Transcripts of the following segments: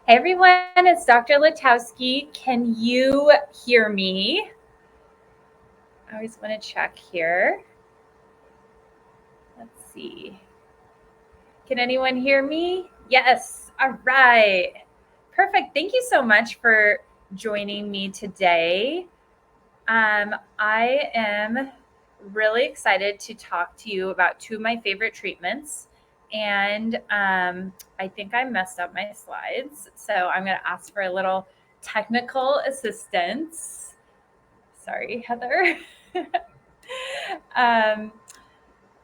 Hey everyone, it's Dr. Latowski. Can you hear me? I always want to check here. Let's see. Can anyone hear me? Yes. All right. Perfect. Thank you so much for joining me today. I am really excited to talk to you about two of my favorite treatments. And I think I messed up my slides. So I'm going to ask for a little technical assistance. Sorry, Heather.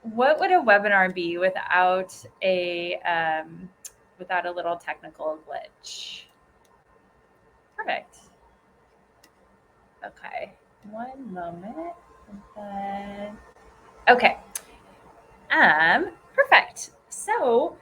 What would a webinar be without a little technical glitch? Perfect. Okay, one moment. Okay. Perfect. So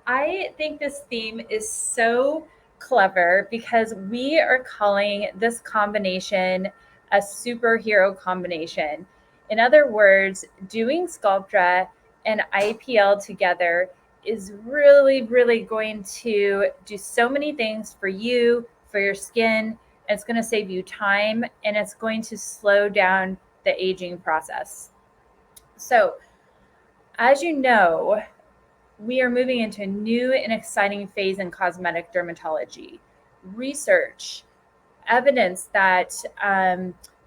I think this theme is so clever because we are calling this combination a superhero combination. In other words, doing Sculptra and IPL together is really, really going to do so many things for you, for your skin. It's going to save you time and it's going to slow down the aging process. So, as you know, we are moving into a new and exciting phase in cosmetic dermatology. Research, evidence that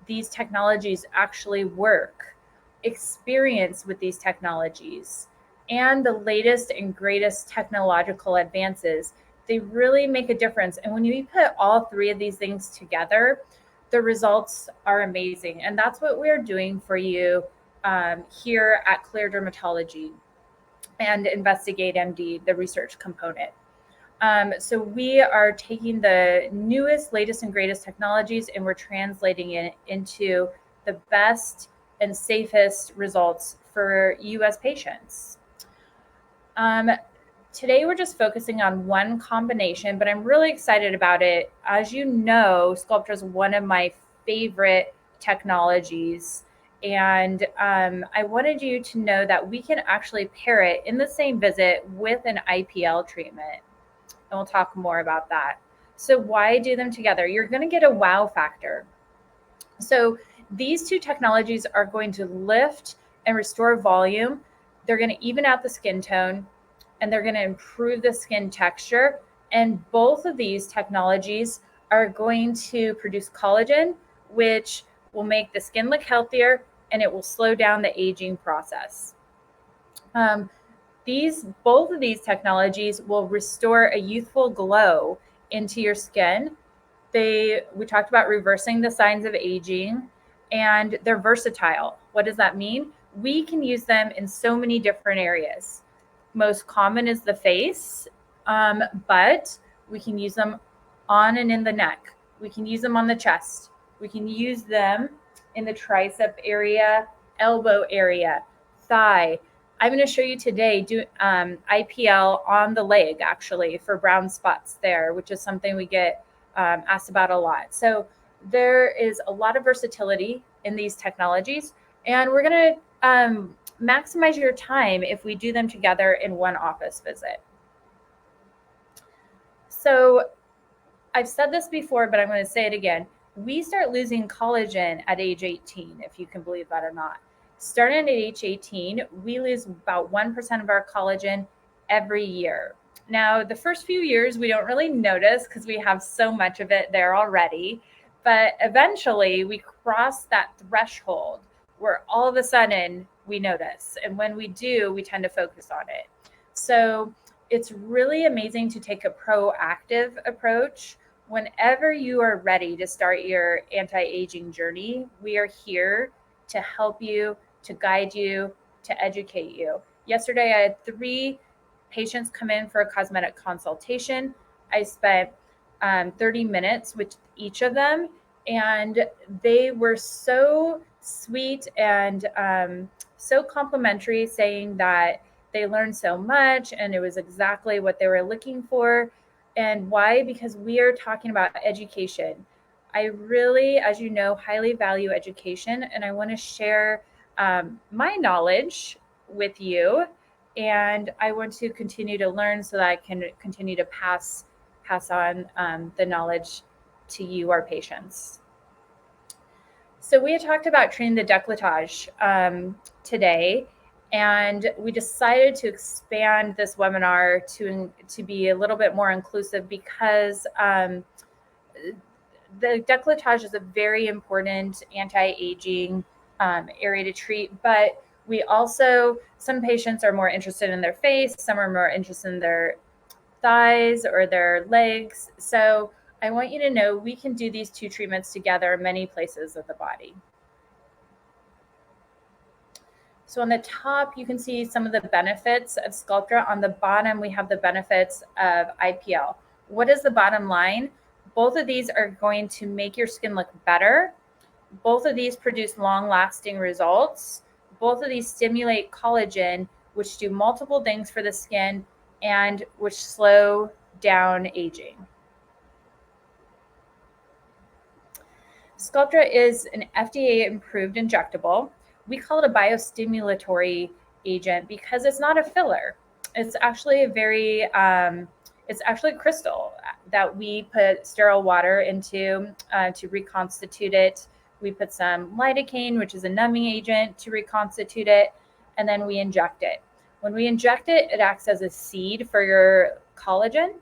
these technologies actually work, experience with these technologies, and the latest and greatest technological advances, they really make a difference. And when you put all three of these things together, the results are amazing. And that's what we're doing for you here at Clear Dermatology and Investigate MD, the research component. So we are taking the newest, latest, and greatest technologies and we're translating it into the best and safest results for you as patients. Today we're just focusing on one combination, but I'm really excited about it. As you know, Sculptra is one of my favorite technologies. And I wanted you to know that we can actually pair it in the same visit with an IPL treatment. And we'll talk more about that. So why do them together? You're going to get a wow factor. So these two technologies are going to lift and restore volume. They're going to even out the skin tone and they're going to improve the skin texture. And both of these technologies are going to produce collagen, which will make the skin look healthier and it will slow down the aging process. Both of these technologies will restore a youthful glow into your skin. We talked about reversing the signs of aging, and they're versatile. What does that mean? We can use them in so many different areas. Most common is the face, but we can use them on and in the neck. We can use them on the chest. We can use them in the tricep area, elbow area, thigh. I'm going to show you today IPL on the leg, actually, for brown spots there, which is something we get asked about a lot. So there is a lot of versatility in these technologies, and we're going to maximize your time if we do them together in one office visit. So I've said this before, but I'm going to say it again. We start losing collagen at age 18, if you can believe that or not. Starting at age 18, we lose about 1% of our collagen every year. Now, the first few years, we don't really notice because we have so much of it there already. But eventually, we cross that threshold where all of a sudden we notice. And when we do, we tend to focus on it. So it's really amazing to take a proactive approach. Whenever you are ready to start your anti-aging journey, we are here to help you, to guide you, to educate you. Yesterday, I had 3 patients come in for a cosmetic consultation. I spent 30 minutes with each of them, and they were so sweet and so complimentary, saying that they learned so much and it was exactly what they were looking for. And why? Because we are talking about education. I really, as you know, highly value education, and I want to share my knowledge with you. And I want to continue to learn so that I can continue to pass pass on the knowledge to you, our patients. So we had talked about treating the décolletage today, and we decided to expand this webinar to be a little bit more inclusive because the décolletage is a very important anti-aging area to treat, but we also, some patients are more interested in their face, some are more interested in their thighs or their legs. So I want you to know we can do these two treatments together in many places of the body. So on the top, you can see some of the benefits of Sculptra. On the bottom, we have the benefits of IPL. What is the bottom line? Both of these are going to make your skin look better. Both of these produce long-lasting results. Both of these stimulate collagen, which do multiple things for the skin and which slow down aging. Sculptra is an FDA-approved injectable. We call it a biostimulatory agent because it's not a filler. It's actually it's actually crystal that we put sterile water into to reconstitute it. We put some lidocaine, which is a numbing agent, to reconstitute it, and then we inject it. When we inject it, it acts as a seed for your collagen.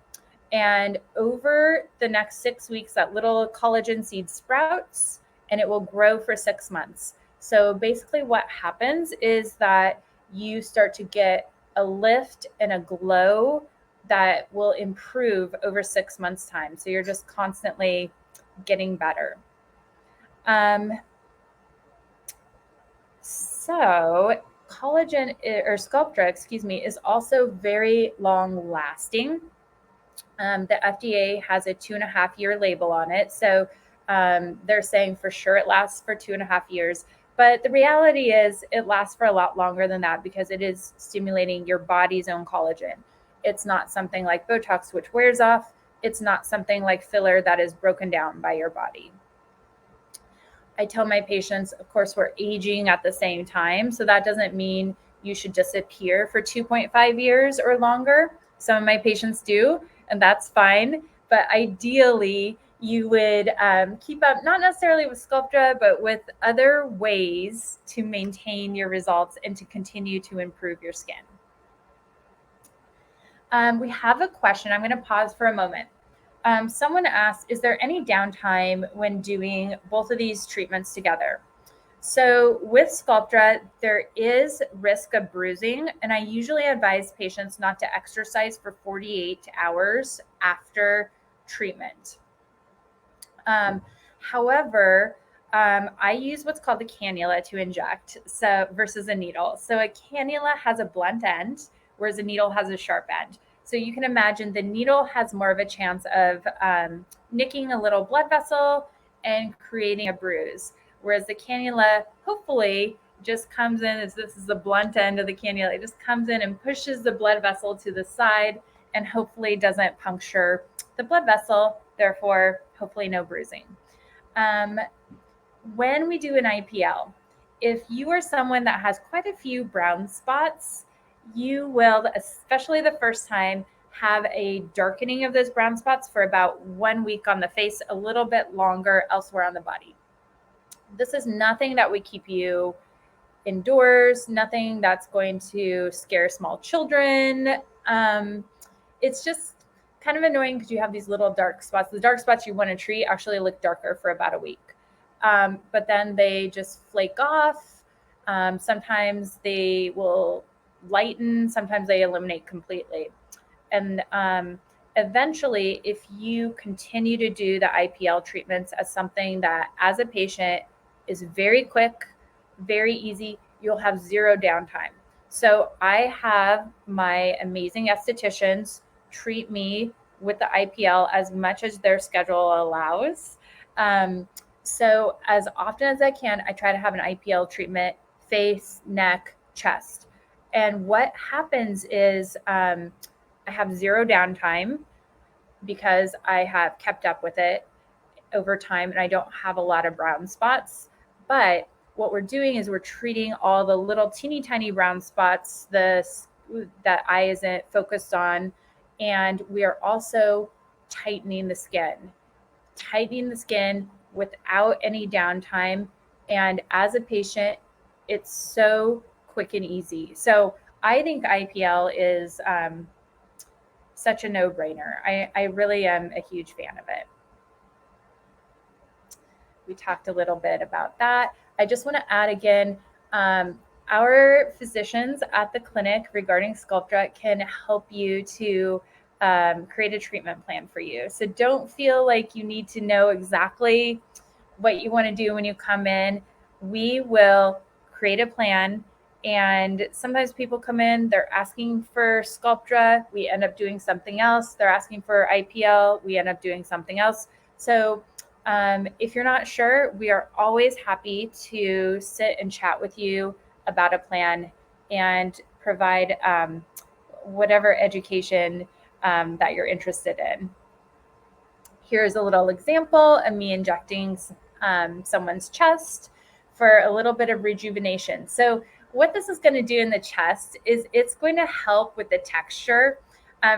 And over the next 6 weeks, that little collagen seed sprouts and it will grow for 6 months. So basically what happens is that you start to get a lift and a glow that will improve over 6 months' time. So you're just constantly getting better. So collagen, or Sculptra, excuse me, is also very long lasting. The FDA has a 2.5-year label on it. So they're saying for sure it lasts for 2.5 years. But the reality is it lasts for a lot longer than that because it is stimulating your body's own collagen. It's not something like Botox, which wears off. It's not something like filler that is broken down by your body. I tell my patients, of course, we're aging at the same time. So that doesn't mean you should disappear for 2.5 years or longer. Some of my patients do, and that's fine. But ideally, you would keep up, not necessarily with Sculptra, but with other ways to maintain your results and to continue to improve your skin. We have a question. I'm going to pause for a moment. Someone asked, is there any downtime when doing both of these treatments together? So with Sculptra, there is risk of bruising, and I usually advise patients not to exercise for 48 hours after treatment. However, I use what's called a cannula to inject, so versus a needle. So a cannula has a blunt end, whereas a needle has a sharp end. So you can imagine the needle has more of a chance of nicking a little blood vessel and creating a bruise, whereas the cannula hopefully just comes in, as this is the blunt end of the cannula, it just comes in and pushes the blood vessel to the side and hopefully doesn't puncture the blood vessel, therefore hopefully no bruising. When we do an IPL, if you are someone that has quite a few brown spots, you will, especially the first time, have a darkening of those brown spots for about 1 week on the face, a little bit longer elsewhere on the body. This is nothing that would keep you indoors, nothing that's going to scare small children. It's just kind of annoying because you have these little dark spots. The dark spots you want to treat actually look darker for about a week. But then they just flake off. Sometimes they will lighten, sometimes they eliminate completely. And eventually, if you continue to do the IPL treatments as something that, as a patient, is very quick, very easy, you'll have zero downtime. So I have my amazing estheticians treat me with the IPL as much as their schedule allows. So as often as I can, I try to have an IPL treatment, face, neck, chest. And what happens is I have zero downtime because I have kept up with it over time and I don't have a lot of brown spots. But what we're doing is we're treating all the little teeny tiny brown spots that eye isn't focused on. And we are also tightening the skin without any downtime. And as a patient, it's so quick and easy. So I think IPL is such a no-brainer. I really am a huge fan of it. We talked a little bit about that. I just want to add again, our physicians at the clinic regarding Sculptra can help you to create a treatment plan for you. So don't feel like you need to know exactly what you want to do when you come in. We will create a plan. And sometimes people come in, they're asking for Sculptra, we end up doing something else. They're asking for IPL, we end up doing something else. So if you're not sure, we are always happy to sit and chat with you about a plan and provide whatever education that you're interested in. Here's a little example of me injecting someone's chest for a little bit of rejuvenation. So what this is going to do in the chest is it's going to help with the texture.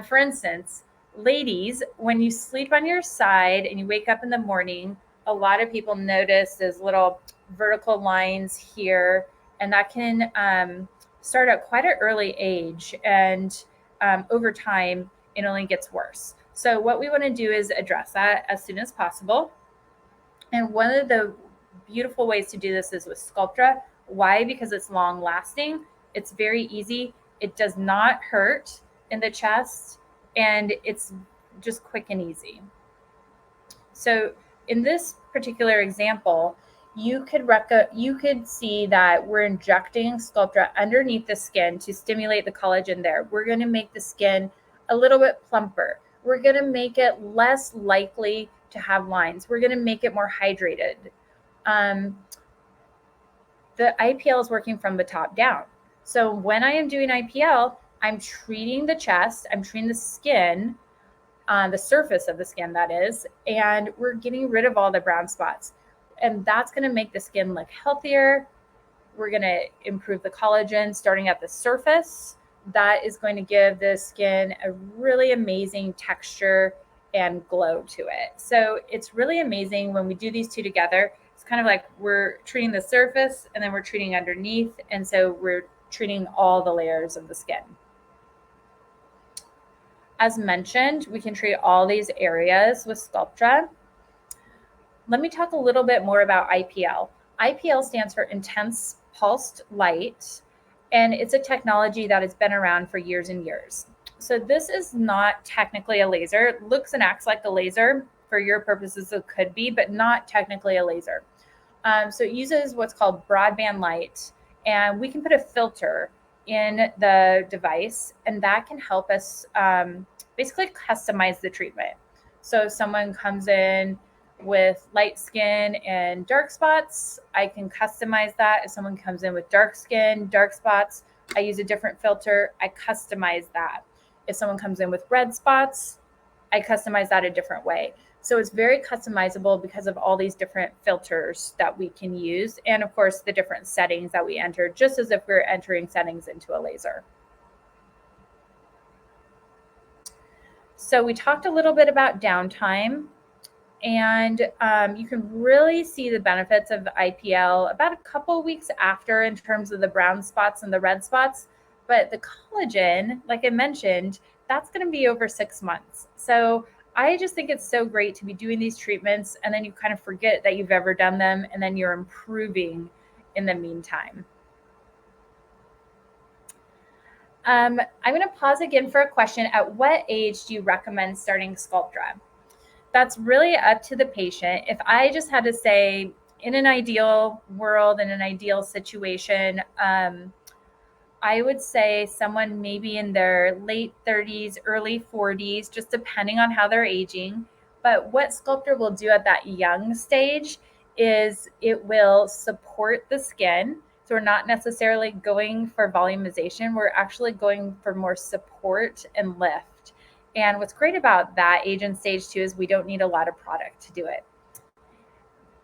For instance, ladies, when you sleep on your side and you wake up in the morning, a lot of people notice those little vertical lines here, and that can start at quite an early age. And over time, it only gets worse. So what we want to do is address that as soon as possible. And one of the beautiful ways to do this is with Sculptra. Why? Because it's long lasting. It's very easy. It does not hurt in the chest, and it's just quick and easy. So in this particular example, you could see that we're injecting Sculptra underneath the skin to stimulate the collagen there. We're going to make the skin a little bit plumper. We're going to make it less likely to have lines. We're going to make it more hydrated. The IPL is working from the top down. So when I am doing IPL, I'm treating the chest, I'm treating the skin, the surface of the skin, that is, and we're getting rid of all the brown spots. And that's going to make the skin look healthier. We're going to improve the collagen starting at the surface. That is going to give the skin a really amazing texture and glow to it. So it's really amazing when we do these two together. It's kind of like we're treating the surface and then we're treating underneath. And so we're treating all the layers of the skin. As mentioned, we can treat all these areas with Sculptra. Let me talk a little bit more about IPL. IPL stands for Intense Pulsed Light, and it's a technology that has been around for years and years. So this is not technically a laser. It looks and acts like a laser. For your purposes, it could be, but not technically a laser. So it uses what's called broadband light, and we can put a filter in the device, and that can help us basically customize the treatment. So if someone comes in with light skin and dark spots, I can customize that. If someone comes in with dark skin, dark spots, I use a different filter. I customize that. If someone comes in with red spots, I customize that a different way. So it's very customizable because of all these different filters that we can use. And of course, the different settings that we enter, just as if we're entering settings into a laser. So we talked a little bit about downtime. And you can really see the benefits of IPL about a couple weeks after in terms of the brown spots and the red spots. But the collagen, like I mentioned, that's going to be over 6 months. So I just think it's so great to be doing these treatments, and then you kind of forget that you've ever done them, and then you're improving in the meantime. I'm going to pause again for a question. At what age do you recommend starting Sculptra? That's really up to the patient. If I just had to say, in an ideal world, in an ideal situation, I would say someone maybe in their late 30s, early 40s, just depending on how they're aging. But what Sculptra will do at that young stage is it will support the skin. So we're not necessarily going for volumization. We're actually going for more support and lift. And what's great about that age and stage too is we don't need a lot of product to do it.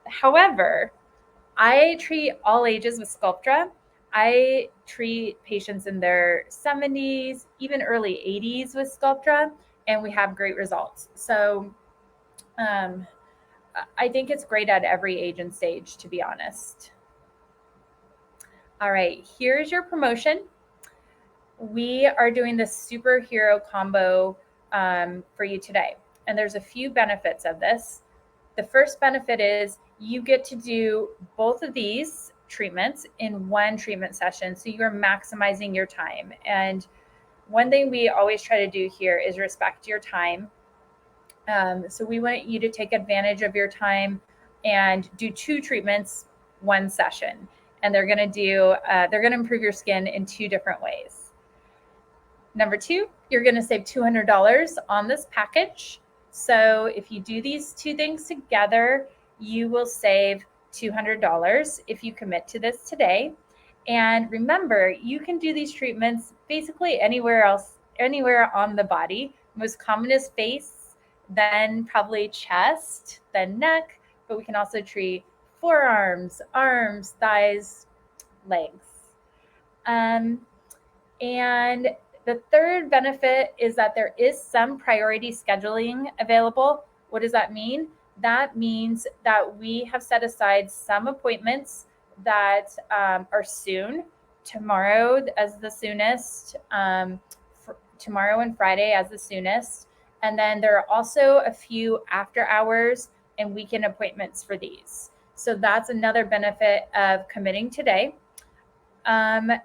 However, I treat all ages with Sculptra. I treat patients in their 70s, even early 80s with Sculptra. and we have great results. So I think it's great at every age and stage, to be honest. All right, here's your promotion. We are doing the superhero combo for you today. And there's a few benefits of this. The first benefit is you get to do both of these treatments in one treatment session. So you're maximizing your time. And one thing we always try to do here is respect your time. So we want you to take advantage of your time and do 2 treatments, 1 session. And they're going to improve your skin in 2 different ways. Number 2, you're going to save $200 on this package. So if you do these 2 things together, you will save $200 if you commit to this today. And remember, you can do these treatments basically anywhere on the body. Most common is face, then probably chest, then neck, but we can also treat forearms, arms, thighs, legs. And the third benefit is that there is some priority scheduling available. What does that mean? That means that we have set aside some appointments that are soon, tomorrow as the soonest, tomorrow and Friday as the soonest. And then there are also a few after hours and weekend appointments for these. So that's another benefit of committing today. And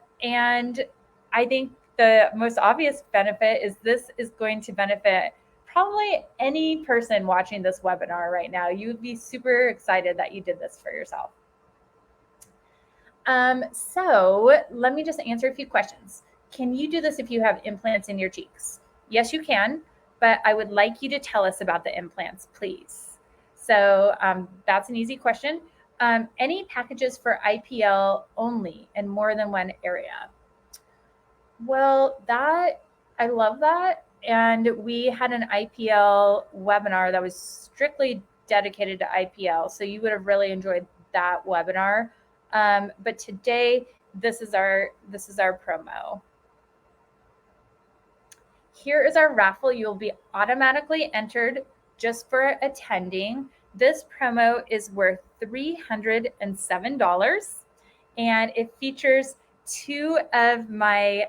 I think the most obvious benefit is this is going to benefit probably any person watching this webinar right now. You would be super excited that you did this for yourself. So let me just answer a few questions. Can you do this if you have implants in your cheeks? Yes, you can, but I would like you to tell us about the implants, please. So that's an easy question. Any packages for IPL only in more than one area? Well, I love that. And we had an IPL webinar that was strictly dedicated to IPL. So you would have really enjoyed that webinar. But today, this is our promo. Here is our raffle. You'll be automatically entered just for attending. This promo is worth $307, and it features 2 of my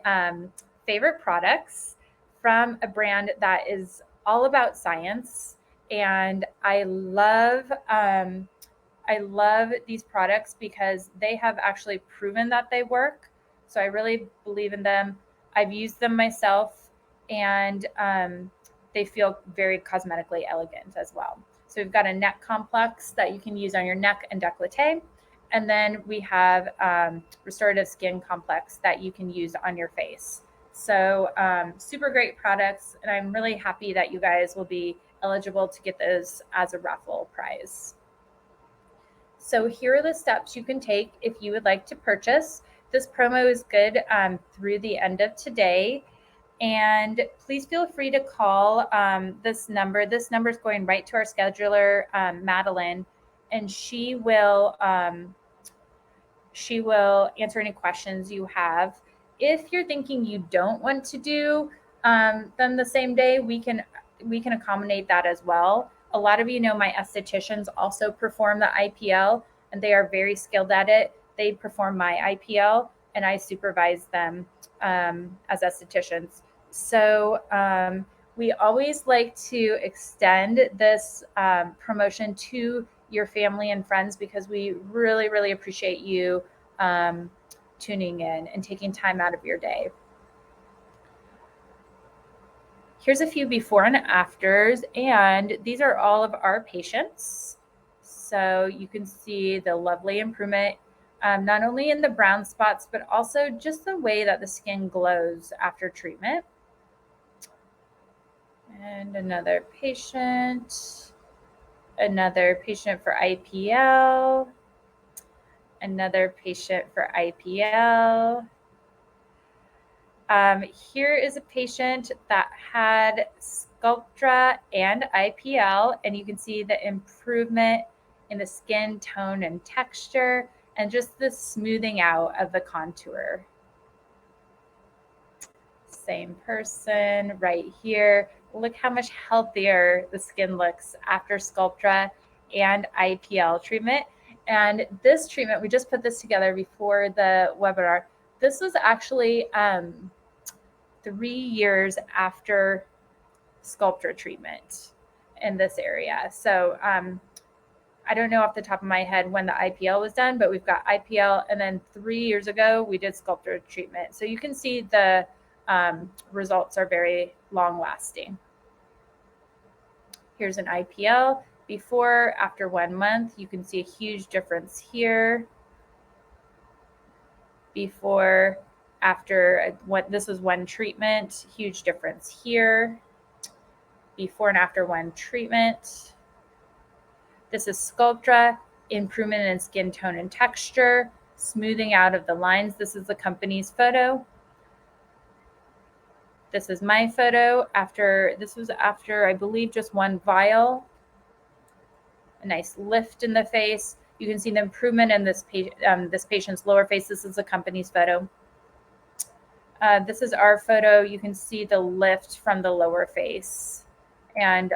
favorite products from a brand that is all about science. And I love these products because they have actually proven that they work. So I really believe in them. I've used them myself, and they feel very cosmetically elegant as well. So we've got a neck complex that you can use on your neck and décolleté. And then we have restorative skin complex that you can use on your face. So super great products. And I'm really happy that you guys will be eligible to get those as a raffle prize. So here are the steps you can take if you would like to purchase. This promo is good through the end of today. And please feel free to call this number. This number is going right to our scheduler, Madeline, and she will answer any questions you have. If you're thinking you don't want to do them the same day, we can accommodate that as well. A lot of you know my estheticians also perform the IPL, and they are very skilled at it. They perform my IPL, and I supervise them as estheticians. So we always like to extend this promotion to your family and friends because we really, really appreciate you tuning in and taking time out of your day. Here's a few before and afters, and these are all of our patients. So you can see the lovely improvement, not only in the brown spots, but also just the way that the skin glows after treatment. And another patient for IPL, another patient for IPL. Here is a patient that had Sculptra and IPL, and you can see the improvement in the skin tone and texture, and just the smoothing out of the contour. Same person right here. Look how much healthier the skin looks after Sculptra and IPL treatment. And this treatment, we just put this together before the webinar. This was actually 3 years after Sculptra treatment in this area. So I don't know off the top of my head when the IPL was done, but we've got IPL, and then 3 years ago we did Sculptra treatment. So you can see the results are very long lasting. Here's an IPL before, after 1 month. You can see a huge difference here. Before, after what this was one treatment, huge difference here. Before and after one treatment. This is Sculptra, improvement in skin tone and texture, smoothing out of the lines. This is the company's photo. This is my photo this was after, I believe, just one vial. A nice lift in the face. You can see the improvement in this patient's lower face. This is the company's photo. This is our photo. You can see the lift from the lower face. And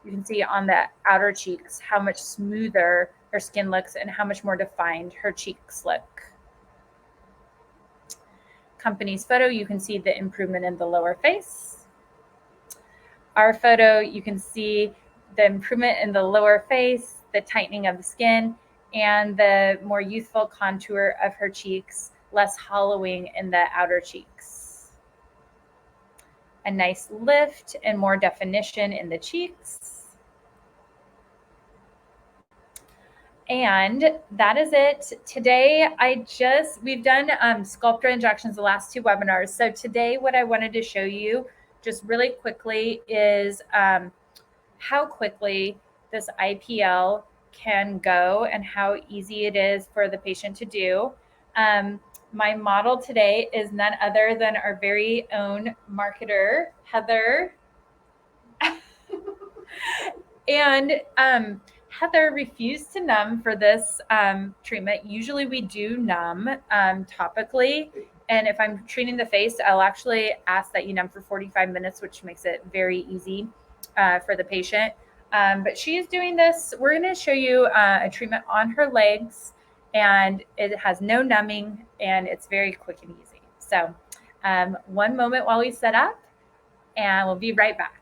you can see on the outer cheeks how much smoother her skin looks and how much more defined her cheeks look. Company's photo, you can see the improvement in the lower face. Our photo, you can see the improvement in the lower face, the tightening of the skin, and the more youthful contour of her cheeks, less hollowing in the outer cheeks. A nice lift and more definition in the cheeks. And that is it. Today, we've done Sculptra injections the last 2 webinars. So today, what I wanted to show you just really quickly is how quickly this IPL can go and how easy it is for the patient to do. My model today is none other than our very own marketer, Heather. And Heather refused to numb for this treatment. Usually we do numb topically. And if I'm treating the face, I'll actually ask that you numb for 45 minutes, which makes it very easy for the patient. But she is doing this. We're going to show you a treatment on her legs, and it has no numbing, and it's very quick and easy. So 1 moment while we set up, and we'll be right back.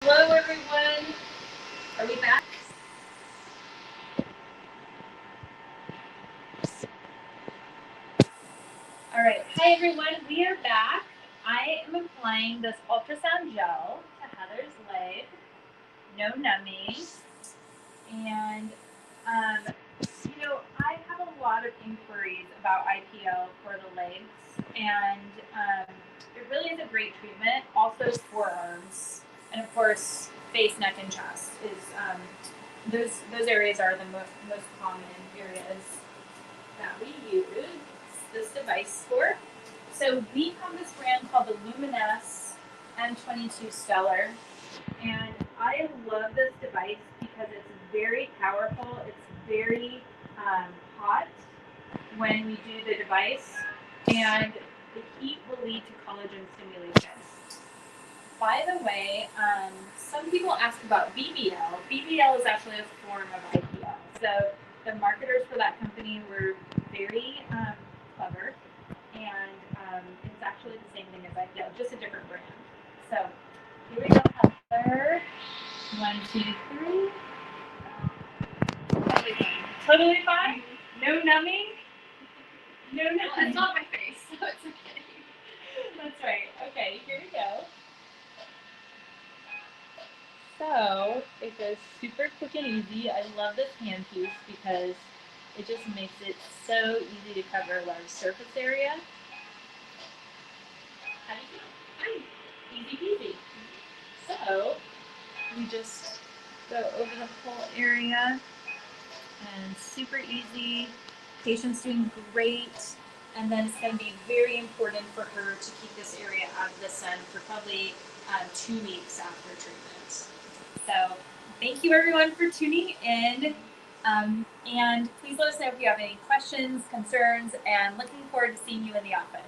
Hello, everyone. Are we back? All right. Hi, everyone. We are back. I am applying this ultrasound gel to Heather's leg. No numbing. And, I have a lot of inquiries about IPL for the legs. And it really is a great treatment. Also, forearms. And, of course, face, neck, and chest is those areas are the most common areas that we use this device for. So we have this brand called the Luminous M22 Stellar, and I love this device because it's very powerful. It's very hot when we do the device, and the heat will lead to collagen stimulation. By the way, some people ask about BBL. BBL is actually a form of IPL. So the marketers for that company were very clever, and It's actually the same thing as IPL, just a different brand. So here we go, Heather. 1, 2, 3. Totally fine. Totally fine? No numbing? No numbing. Well, it's not my face, so it's okay. That's right. Okay, here we go. So it goes super quick and easy. I love this hand piece because it just makes it so easy to cover a large surface area. How do you feel? Fine. Easy peasy. So we just go over the whole area and super easy. Patient's doing great. And then it's going to be very important for her to keep this area out of the sun for probably 2 weeks after treatment. So thank you everyone for tuning in. And please let us know if you have any questions, concerns, and looking forward to seeing you in the office.